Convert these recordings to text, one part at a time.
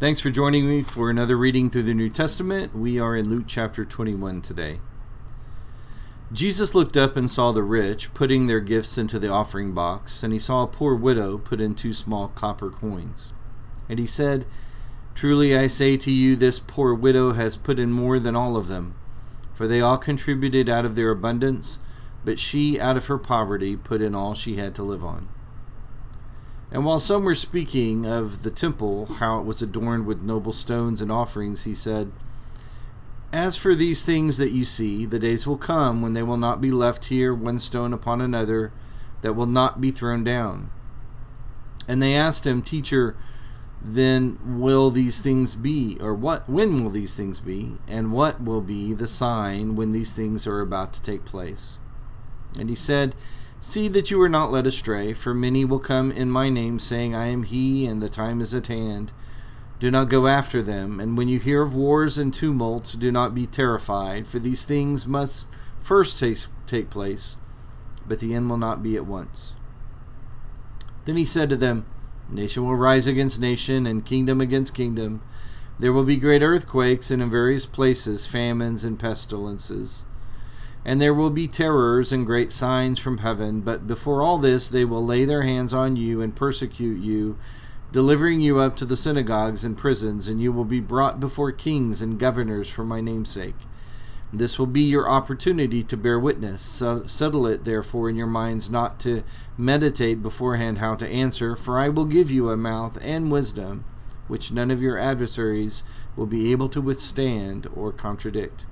Thanks for joining me for another reading through the New Testament. We are in Luke chapter 21 today. Jesus looked up and saw the rich putting their gifts into the offering box, and he saw a poor widow put in 2 small copper coins. And he said, "Truly I say to you, this poor widow has put in more than all of them, for they all contributed out of their abundance, but she out of her poverty put in all she had to live on." And while some were speaking of the temple, how it was adorned with noble stones and offerings, he said, "As for these things that you see, the days will come when they will not be left here one stone upon another that will not be thrown down." And they asked him, "Teacher, then will these things be, or when will these things be, and what will be the sign when these things are about to take place?" And he said, "See that you are not led astray, for many will come in my name, saying, 'I am he,' and the time is at hand. Do not go after them. And when you hear of wars and tumults, do not be terrified, for these things must first take place, but the end will not be at once." Then he said to them, "Nation will rise against nation, and kingdom against kingdom. There will be great earthquakes, and in various places famines and pestilences. And there will be terrors and great signs from heaven. But before all this, they will lay their hands on you and persecute you, delivering you up to the synagogues and prisons, and you will be brought before kings and governors for my name's sake. This will be your opportunity to bear witness. Settle it, therefore, in your minds not to meditate beforehand how to answer, for I will give you a mouth and wisdom, which none of your adversaries will be able to withstand or contradict.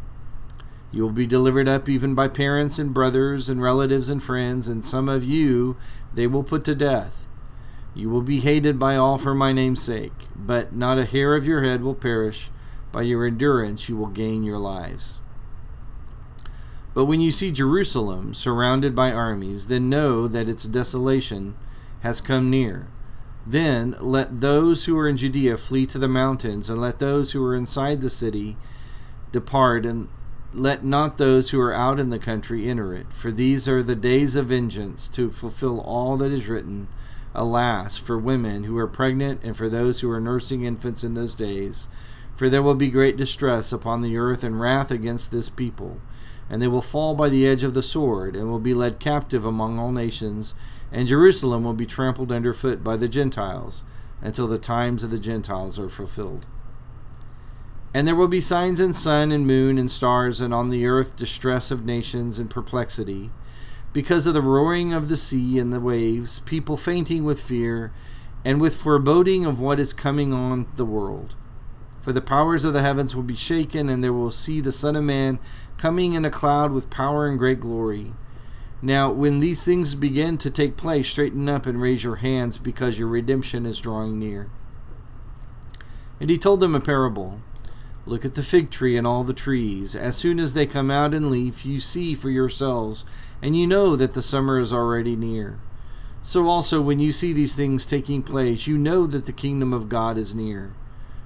You will be delivered up even by parents and brothers and relatives and friends, and some of you they will put to death. You will be hated by all for my name's sake, but not a hair of your head will perish. By your endurance you will gain your lives. But when you see Jerusalem surrounded by armies, then know that its desolation has come near. Then let those who are in Judea flee to the mountains, and let those who are inside the city depart, and let not those who are out in the country enter it. For these are the days of vengeance, to fulfill all that is written. Alas, for women who are pregnant, and for those who are nursing infants in those days. For there will be great distress upon the earth, and wrath against this people. And they will fall by the edge of the sword, and will be led captive among all nations. And Jerusalem will be trampled underfoot by the Gentiles, until the times of the Gentiles are fulfilled. And there will be signs in sun and moon and stars, and on the earth distress of nations and perplexity, because of the roaring of the sea and the waves, people fainting with fear, and with foreboding of what is coming on the world. For the powers of the heavens will be shaken, and they will see the Son of Man coming in a cloud with power and great glory. Now, when these things begin to take place, straighten up and raise your hands, because your redemption is drawing near." And he told them a parable. "Look at the fig tree and all the trees. As soon as they come out in leaf, you see for yourselves, and you know that the summer is already near. So also, when you see these things taking place, you know that the kingdom of God is near.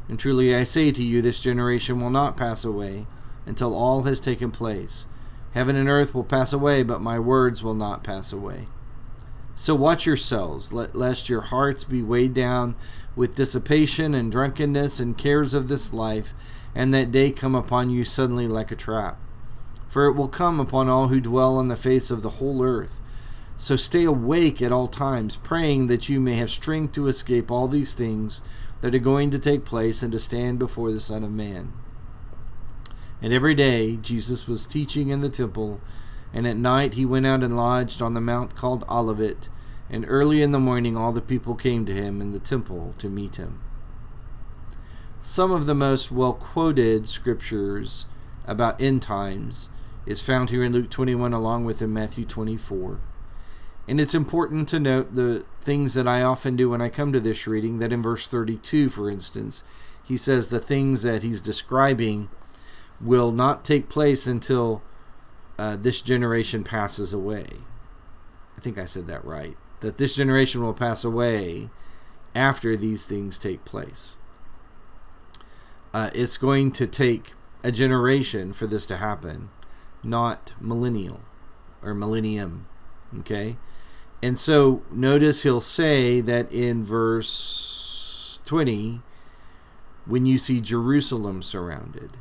And truly I say to you, this generation will not pass away until all has taken place. Heaven and earth will pass away, but my words will not pass away. So watch yourselves, lest your hearts be weighed down with dissipation and drunkenness and cares of this life, and that day come upon you suddenly like a trap. For it will come upon all who dwell on the face of the whole earth. So stay awake at all times, praying that you may have strength to escape all these things that are going to take place, and to stand before the Son of Man." And every day Jesus was teaching in the temple, and at night he went out and lodged on the mount called Olivet, and early in the morning all the people came to him in the temple to meet him. Some of the most well-quoted scriptures about end times is found here in Luke 21, along with in Matthew 24. And it's important to note the things that I often do when I come to this reading, that in verse 32, for instance, he says the things that he's describing will not take place until this generation passes away. I think I said that right. That this generation will pass away after these things take place. It's going to take a generation for this to happen, not millennial or millennium. Okay? And so notice he'll say that in verse 20, when you see Jerusalem surrounded.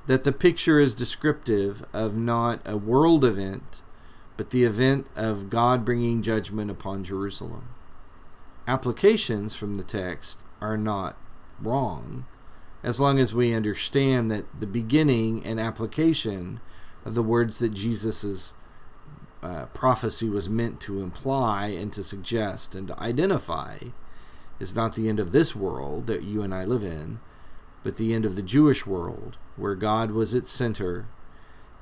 That the picture is descriptive of not a world event, but the event of God bringing judgment upon Jerusalem. Applications from the text are not wrong, as long as we understand that the beginning and application of the words that Jesus' prophecy was meant to imply and to suggest and to identify is not the end of this world that you and I live in, but the end of the Jewish world, where God was its center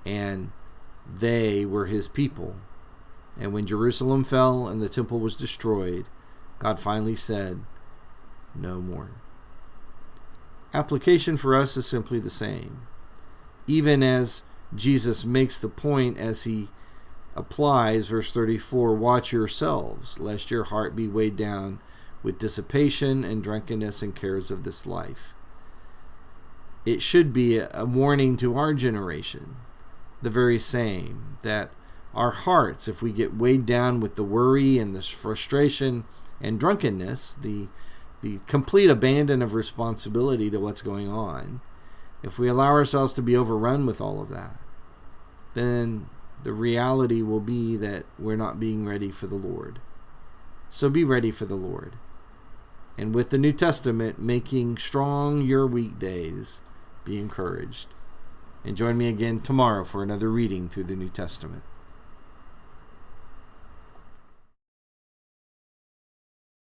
and they were his people. And when Jerusalem fell and the temple was destroyed, God finally said, no more. Application for us is simply the same. Even as Jesus makes the point as he applies, verse 34, watch yourselves, lest your heart be weighed down with dissipation and drunkenness and cares of this life. It should be a warning to our generation, the very same, that our hearts, if we get weighed down with the worry and the frustration and drunkenness, the complete abandon of responsibility to what's going on, if we allow ourselves to be overrun with all of that, then the reality will be that we're not being ready for the Lord. So be ready for the Lord. And with the New Testament making strong your weekdays, be encouraged. And join me again tomorrow for another reading through the New Testament.